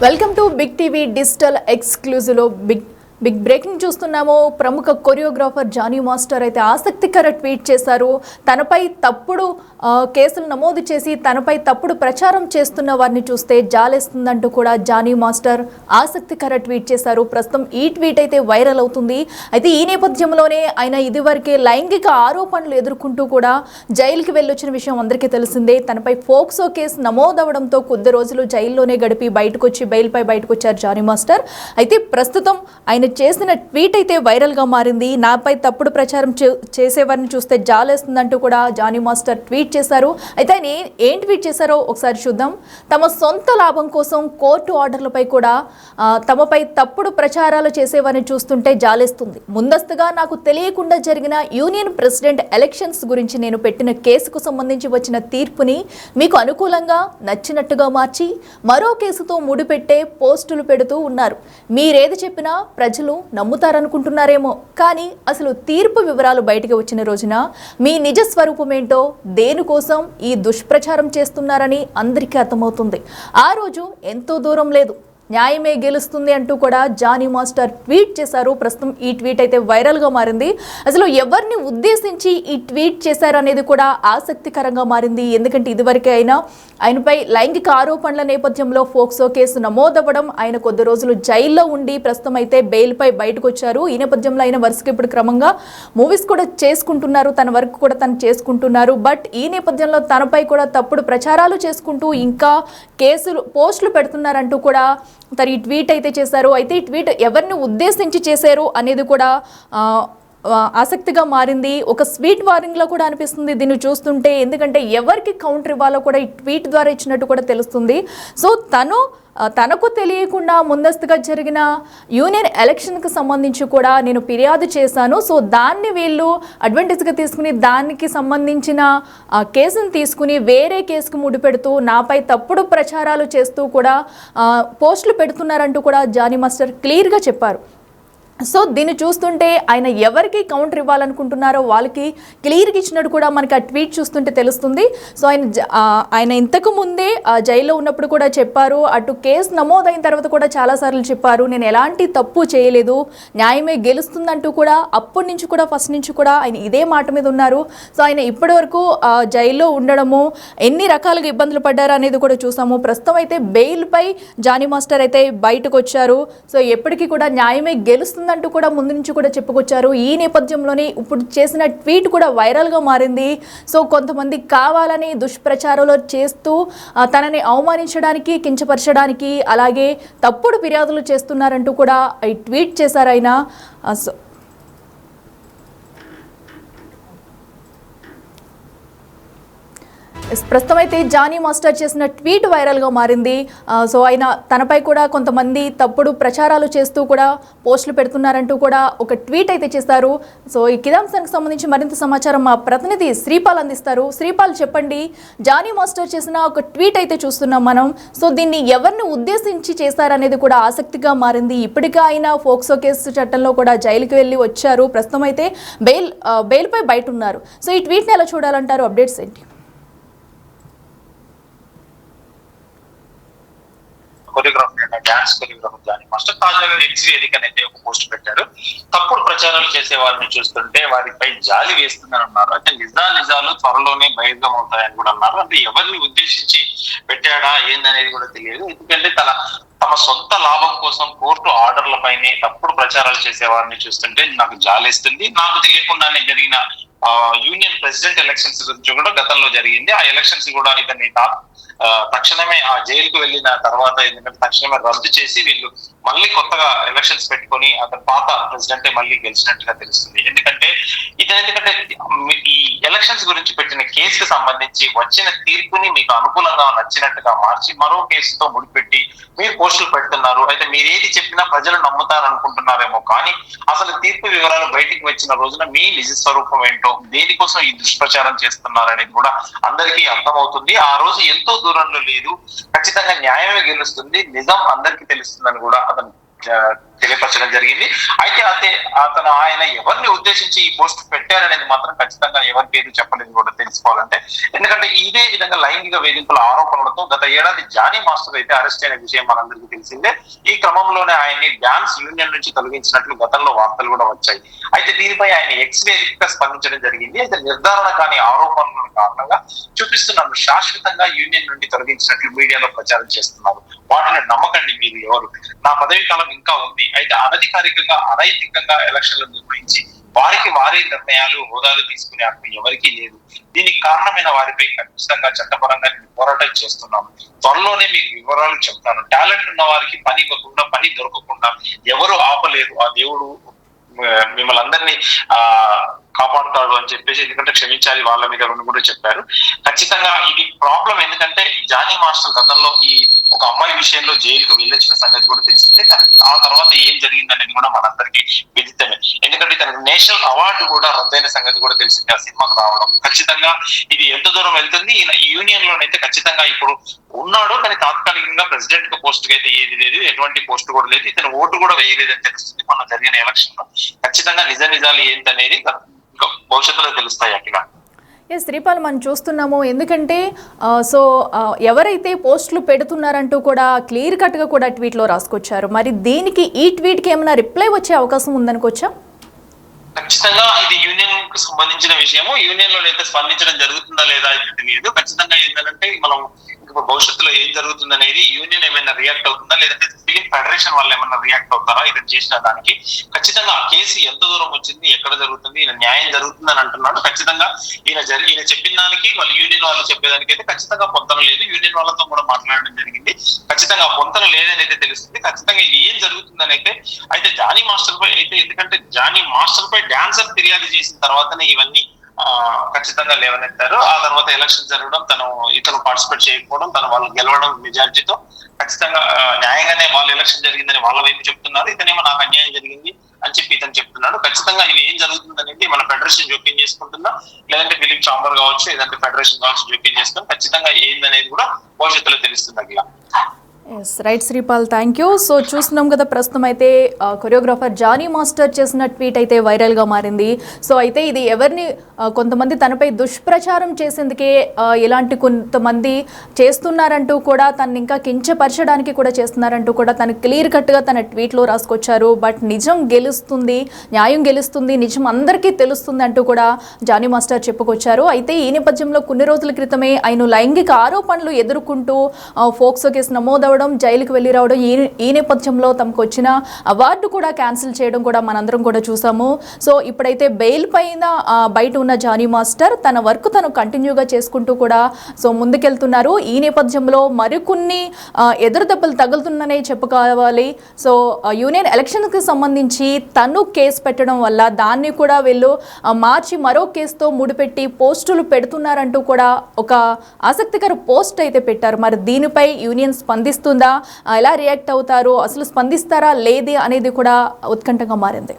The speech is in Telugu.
Welcome to big TV digital exclusive లో బిగ్ బ్రేకింగ్ చూస్తున్నాము. ప్రముఖ కొరియోగ్రాఫర్ జానీ మాస్టర్ అయితే ఆసక్తికర ట్వీట్ చేశారు. తనపై తప్పుడు కేసులు నమోదు చేసి తనపై తప్పుడు ప్రచారం చేస్తున్న వారిని చూస్తే జాలేస్తుందంటూ కూడా జానీ మాస్టర్ ఆసక్తికర ట్వీట్ చేశారు. ప్రస్తుతం ఈ ట్వీట్ అయితే వైరల్ అవుతుంది. అయితే ఈ నేపథ్యంలోనే ఆయన ఇదివరకే లైంగిక ఆరోపణలు ఎదుర్కొంటూ కూడా జైలుకి వెళ్ళొచ్చిన విషయం అందరికీ తెలిసిందే. తనపై ఫోక్సో కేసు నమోదవడంతో కొద్ది రోజులు జైల్లోనే గడిపి బెయిల్పై బయటకు వచ్చారు జానీ మాస్టర్. అయితే ప్రస్తుతం ఆయన చేసిన ట్వీట్ అయితే వైరల్గా మారింది. నాపై తప్పుడు ప్రచారం చేసేవారిని చూస్తే జాలేస్తుందంటూ కూడా జానీ మాస్టర్ ట్వీట్ చేశారు. అయితే ఆయన ఏం ట్వీట్ చేశారో ఒకసారి చూద్దాం. తమ సొంత లాభం కోసం కోర్టు ఆర్డర్లపై కూడా తమపై తప్పుడు ప్రచారాలు చేసేవారిని చూస్తుంటే జాలేస్తుంది. ముందస్తుగా నాకు తెలియకుండా జరిగిన యూనియన్ ప్రెసిడెంట్ ఎలక్షన్స్ గురించి నేను పెట్టిన కేసుకు సంబంధించి వచ్చిన తీర్పుని మీకు అనుకూలంగా నచ్చినట్టుగా మార్చి మరో కేసుతో ముడిపెట్టే పోస్టులు పెడుతూ ఉన్నారు. మీరేది చెప్పినా ప్రజలు నమ్ముతారనుకుంటున్నారేమో, కానీ అసలు తీర్పు వివరాలు బయటకు వచ్చిన రోజున మీ నిజ స్వరూపమేంటో దేనికోసం ఈ దుష్ప్రచారం చేస్తున్నారని అందరికీ అర్థమవుతుంది. ఆ రోజు ఎంతో దూరం లేదు, న్యాయమే గెలుస్తుంది అంటూ కూడా జానీ మాస్టర్ ట్వీట్ చేశారు. ప్రస్తుతం ఈ ట్వీట్ అయితే వైరల్గా మారింది. అసలు ఎవరిని ఉద్దేశించి ఈ ట్వీట్ చేశారు అనేది కూడా ఆసక్తికరంగా మారింది. ఎందుకంటే ఇదివరకే ఆయనపై లైంగిక ఆరోపణల నేపథ్యంలో ఫోక్సో కేసు నమోదవ్వడం, ఆయన కొద్ది రోజులు జైల్లో ఉండి ప్రస్తుతం అయితే బెయిల్పై బయటకు వచ్చారు. ఈ నేపథ్యంలో ఆయన వరుసగా ఇప్పుడు క్రమంగా మూవీస్ కూడా చేసుకుంటున్నారు, తన వర్క్ కూడా తను చేసుకుంటున్నారు. బట్ ఈ నేపథ్యంలో తనపై కూడా తప్పుడు ప్రచారాలు చేసుకుంటూ ఇంకా పోస్టులు పెడుతున్నారంటూ కూడా తను ఈ ట్వీట్ అయితే చేశారు. అయితే ఈ ట్వీట్ ఎవరిని ఉద్దేశించి చేశారు అనేది కూడా ఆసక్తిగా మారింది. ఒక స్వీట్ వార్నింగ్లో కూడా అనిపిస్తుంది దీన్ని చూస్తుంటే. ఎందుకంటే ఎవరికి కౌంటర్ ఇవ్వాలో కూడా ఈ ట్వీట్ ద్వారా ఇచ్చినట్టు కూడా తెలుస్తుంది. సో తనకు తెలియకుండా ముందస్తుగా జరిగిన యూనియన్ ఎలక్షన్కి సంబంధించి కూడా నేను ఫిర్యాదు చేశాను. సో దాన్ని వీళ్ళు అడ్వాంటేజ్గా తీసుకుని దానికి సంబంధించిన కేసును తీసుకుని వేరే కేసుకు ముడిపెడుతూ నాపై తప్పుడు ప్రచారాలు చేస్తూ కూడా పోస్టులు పెడుతున్నారంటూ కూడా జానీ మాస్టర్ క్లియర్గా చెప్పారు. సో దీన్ని చూస్తుంటే ఆయన ఎవరికి కౌంటర్ ఇవ్వాలనుకుంటున్నారో వాళ్ళకి క్లియర్గా ఇచ్చినట్టు కూడా మనకి ఆ ట్వీట్ చూస్తుంటే తెలుస్తుంది. సో ఆయన ఇంతకు ముందే జైల్లో ఉన్నప్పుడు కూడా చెప్పారు, అటు కేసు నమోదైన తర్వాత కూడా చాలాసార్లు చెప్పారు, నేను ఎలాంటి తప్పు చేయలేదు, న్యాయమే గెలుస్తుందంటూ కూడా అప్పటి నుంచి కూడా ఫస్ట్ నుంచి కూడా ఆయన ఇదే మాట మీద ఉన్నారు. సో ఆయన ఇప్పటి వరకు జైల్లో ఉండడము, ఎన్ని రకాలుగా ఇబ్బందులు పడ్డారు అనేది కూడా చూసాము. ప్రస్తుతం అయితే బెయిల్పై జానీ మాస్టర్ అయితే బయటకు వచ్చారు. సో ఎప్పటికీ కూడా న్యాయమే గెలుస్తుంది అంటూ కూడా ముందు నుంచి కూడా చెప్పుకొచ్చారు. ఈ నేపథ్యంలోనే ఇప్పుడు చేసిన ట్వీట్ కూడా వైరల్గా మారింది. సో కొంతమంది కావాలని దుష్ప్రచారంలో చేస్తూ తనని అవమానించడానికి, కించపరచడానికి, అలాగే తప్పుడు ఫిర్యాదులు చేస్తున్నారంటూ కూడా ఈ ట్వీట్ చేశారు ఆయన. ప్రస్తుతం అయితే జానీ మాస్టర్ చేసిన ట్వీట్ వైరల్గా మారింది. సో ఆయన తనపై కూడా కొంతమంది తప్పుడు ప్రచారాలు చేస్తూ కూడా పోస్టులు పెడుతున్నారంటూ కూడా ఒక ట్వీట్ అయితే చేశారు. సో ఈ కిదాంశానికి సంబంధించి మరింత సమాచారం మా ప్రతినిధి శ్రీపాల్ అందిస్తారు. శ్రీపాల్, చెప్పండి, జానీ మాస్టర్ చేసిన ఒక ట్వీట్ అయితే చూస్తున్నాం మనం. సో దీన్ని ఎవరిని ఉద్దేశించి చేశారనేది కూడా ఆసక్తిగా మారింది. ఇప్పటికే ఆయన ఫోక్సో కేసు చట్టంలో కూడా జైలుకి వెళ్ళి వచ్చారు. ప్రస్తుతం అయితే బెయిల్పై బయట ఉన్నారు. సో ఈ ట్వీట్ని ఎలా చూడాలంటారు? అప్డేట్స్ ఏంటి? Choreographer dance choreographer Jani master తాజాగా ఎక్స్ వేదిక అయితే ఒక పోస్ట్ పెట్టారు. తప్పుడు ప్రచారాలు చేసే వారిని చూస్తుంటే వారిపై జాలి వేస్తుందని అన్నారు. అంటే నిజాలు త్వరలోనే బహిర్గం అవుతాయని కూడా అన్నారు. అంటే ఎవరిని ఉద్దేశించి పెట్టాడా ఏందనేది కూడా తెలియదు. ఎందుకంటే తమ సొంత లాభం కోసం కోర్టు ఆర్డర్లపైనే తప్పుడు ప్రచారాలు చేసే వారిని చూస్తుంటే నాకు జాలేస్తుంది. నాకు తెలియకుండానే జరిగిన యూనియన్ ప్రెసిడెంట్ ఎలక్షన్స్ గురించి కూడా గతంలో జరిగింది. ఆ ఎలక్షన్స్ కూడా ఇతన్ని తక్షణమే ఆ జైలుకు వెళ్ళిన తర్వాత ఎందుకంటే తక్షణమే రద్దు చేసి వీళ్ళు మళ్ళీ కొత్తగా ఎలక్షన్స్ పెట్టుకొని అతను పాత ప్రెసిడెంటే మళ్ళీ గెలిచినట్టుగా తెలుస్తుంది. ఎందుకంటే ఈ ఎలక్షన్స్ గురించి పెట్టిన కేసుకు సంబంధించి వచ్చిన తీర్పుని మీకు అనుకూలంగా నచ్చినట్టుగా మార్చి మరో కేసుతో ముడిపెట్టి మీరు పోస్టులు పెడుతున్నారు. అయితే మీరేది చెప్పినా ప్రజలు నమ్ముతారు అనుకుంటున్నారేమో, కానీ అసలు తీర్పు వివరాలు బయటికి వచ్చిన రోజున మీ నిజ స్వరూపం ఏంటో, దేనికోసం ఈ దుష్ప్రచారం చేస్తున్నారనేది కూడా అందరికీ అర్థమవుతుంది. ఆ రోజు ఎంతో దూరంలో లేదు, ఖచ్చితంగా న్యాయమే గెలుస్తుంది, నిజం అందరికీ తెలుస్తుందని కూడా అతను తెలియపరచడం జరిగింది. అయితే ఆయన ఎవరిని ఉద్దేశించి ఈ పోస్ట్ పెట్టారనేది మాత్రం ఖచ్చితంగా ఎవరి పేరు చెప్పలేదు కూడా తెలుసుకోవాలంటే. ఎందుకంటే ఇదే విధంగా లైంగిక వేధింపుల ఆరోపణలతో గత ఏడాది జానీ మాస్టర్ అయితే అరెస్ట్ అయిన విషయం మనందరికీ తెలిసిందే. ఈ క్రమంలోనే ఆయన్ని డాన్స్ యూనియన్ నుంచి తొలగించినట్లు గతంలో వార్తలు కూడా వచ్చాయి. అయితే దీనిపై ఆయన ఎక్స్ వేదికగా స్పందించడం జరిగింది. అయితే నిర్ధారణ కాని ఆరోపణల కారణంగా చూపిస్తున్నాను శాశ్వతంగా యూనియన్ నుండి తొలగించినట్లు మీడియాలో ప్రచారం చేస్తున్నారు. వాటిని నమ్మకండి మీరు ఎవరు. నా పదవి కాలం ఇంకా ఉంది. అయితే అనధికారికంగా అనైతికంగా ఎలక్షన్లు నిర్వహించి వారికి వారి నిర్ణయాలు హోదాలు తీసుకునే హక్కు ఎవరికీ లేదు. దీనికి కారణమైన వారిపై ఖచ్చితంగా చట్టపరంగా నేను పోరాటం చేస్తున్నాను. త్వరలోనే మీకు వివరాలు చెప్తాను. టాలెంట్ ఉన్న వారికి పని ఇవ్వకుండా పని దొరకకుండా ఎవరు ఆపలేరు. ఆ దేవుడు మిమ్మల్ని అందరినీ కాపాడుతాడు అని చెప్పేసి, ఎందుకంటే క్షమించాలి వాళ్ళ మీద కూడా చెప్పారు. ఖచ్చితంగా ఇది ప్రాబ్లం. ఎందుకంటే జానీ మాస్టర్ గతంలో ఈ ఒక అమ్మాయి విషయంలో జైలుకు వెళ్ళొచ్చిన సంగతి కూడా తెలిసిందే. కానీ ఆ తర్వాత ఏం జరిగిందనేది కూడా మనందరికీ విదితమే. ఎందుకంటే తనకు నేషనల్ అవార్డు కూడా రద్దయిన సంగతి కూడా తెలిసింది ఆ సినిమాకు రావడం. ఖచ్చితంగా ఇది ఎంత దూరం వెళ్తుంది. ఈ యూనియన్ లోనైతే ఖచ్చితంగా ఇప్పుడు ఉన్నాడు, కానీ తాత్కాలికంగా ప్రెసిడెంట్ పోస్ట్ కి అయితే ఏది లేదు, ఎటువంటి పోస్ట్ కూడా లేదు. ఇతను ఓటు కూడా వేయలేదని తెలుస్తుంది మొన్న జరిగిన ఎలక్షన్ లో. ఖచ్చితంగా నిజాలు ఏంటనేది భవిష్యత్తులో తెలుస్తాయి అక్కడ. శ్రీపాల్ మనం చూస్తున్నాము. ఎందుకంటే ఎవరైతే పోస్టులు పెడుతున్నారంటూ కూడా క్లియర్ కట్గా కూడా ట్వీట్లో రాసుకొచ్చారు. మరి దీనికి ఈ ట్వీట్కి ఏమైనా రిప్లై వచ్చే అవకాశం ఉందనుకోవచ్చా? ఖచ్చితంగా ఇది యూనియన్ కు సంబంధించిన విషయము. యూనియన్ లో అయితే స్పందించడం జరుగుతుందా లేదా అయితే తెలియదు. ఖచ్చితంగా ఏంటంటే మనం ఇప్పుడు భవిష్యత్తులో ఏం జరుగుతుంది అనేది యూనియన్ ఏమైనా రియాక్ట్ అవుతుందా, లేదంటే ఫిలిం ఫెడరేషన్ వాళ్ళు ఏమైనా రియాక్ట్ అవుతారా ఇది చేసిన దానికి. ఖచ్చితంగా ఆ కేసు ఎంత దూరం వచ్చింది, ఎక్కడ జరుగుతుంది, ఈయన న్యాయం జరుగుతుందని అంటున్నాడు. ఖచ్చితంగా ఈయన చెప్పిన దానికి వాళ్ళు యూనియన్ వాళ్ళు చెప్పేదానికి అయితే ఖచ్చితంగా పొంతన లేదు. యూనియన్ వాళ్ళతో కూడా మాట్లాడడం జరిగింది. ఖచ్చితంగా పొంతన లేదని అయితే తెలుస్తుంది. ఖచ్చితంగా ఇది ఏం జరుగుతుందని అయితే జానీ మాస్టర్ పై అయితే, ఎందుకంటే జానీ మాస్టర్ పై డాన్సర్ ఫిర్యాదు చేసిన తర్వాతనే ఇవన్నీ ఖచ్చితంగా లేవనెత్తారు. ఆ తర్వాత ఎలక్షన్ జరగడం, ఇతను పార్టిసిపేట్ చేయకపోవడం, వాళ్ళు గెలవడం మెజారిటీతో ఖచ్చితంగా న్యాయంగానే వాళ్ళు ఎలక్షన్ జరిగిందని వాళ్ళ వైపు చెప్తున్నారు. ఇతనేమో నాకు అన్యాయం జరిగింది అని చెప్పి ఇతను చెప్తున్నాడు. ఖచ్చితంగా ఇది ఏం జరుగుతుంది అనేది మన ఫెడరేషన్ జోక్యం చేసుకుంటుందా, లేదంటే ఫిలిం ఛాంబర్ కావచ్చు, లేదంటే ఫెడరేషన్ కావచ్చు జోక్యం చేసుకుని ఖచ్చితంగా ఏందనేది కూడా భవిష్యత్తులో తెలుస్తుంది అట్లా. Right Sripal, thank you. So చూస్తున్నాం కదా, ప్రస్తుతం అయితే కొరియోగ్రాఫర్ జానీ మాస్టర్ చేసిన ట్వీట్ అయితే వైరల్గా మారింది. సో అయితే ఇది ఎవరిని కొంతమంది తనపై దుష్ప్రచారం చేసేందుకే ఇలాంటి కొంతమంది చేస్తున్నారంటూ కూడా తను ఇంకా కించపరచడానికి కూడా చేస్తున్నారంటూ కూడా తను క్లియర్ కట్గా తన ట్వీట్లో రాసుకొచ్చారు. బట్ నిజం గెలుస్తుంది, న్యాయం గెలుస్తుంది, నిజం అందరికీ తెలుస్తుంది అంటూ కూడా జానీ మాస్టర్ చెప్పుకొచ్చారు. అయితే ఈ నేపథ్యంలో కొన్ని రోజుల క్రితమే ఆయన లైంగిక ఆరోపణలు ఎదుర్కొంటూ ఫోక్సో కేసు నమోదవడం, జైలుకు వెళ్ళి రావడం, ఈ నేపథ్యంలో తమకు వచ్చిన అవార్డు కూడా క్యాన్సిల్ చేయడం కూడా మనందరం కూడా చూసాము. సో ఇప్పుడైతే బెయిల్ పైన బయట ఉన్న జానీ మాస్టర్ తన వర్క్ తను కంటిన్యూగా చేసుకుంటూ కూడా ముందుకెళ్తున్నారు. ఈ నేపథ్యంలో మరికొన్ని ఎదురు దెబ్బలు తగులుతుందనే చెప్పుకోవాలి. సో యూనియన్ ఎలక్షన్కి సంబంధించి తను కేసు పెట్టడం వల్ల దాన్ని కూడా వీళ్ళు మార్చి మరో కేసుతో ముడిపెట్టి పోస్టులు పెడుతున్నారంటూ కూడా ఒక ఆసక్తికర పోస్ట్ అయితే పెట్టారు. మరి దీనిపై యూనియన్ స్పందిస్తుందా, ఎలా రియాక్ట్ అవుతారు, అసలు స్పందిస్తారా లేదే అనేది కూడా ఉత్కంఠంగా మారింది.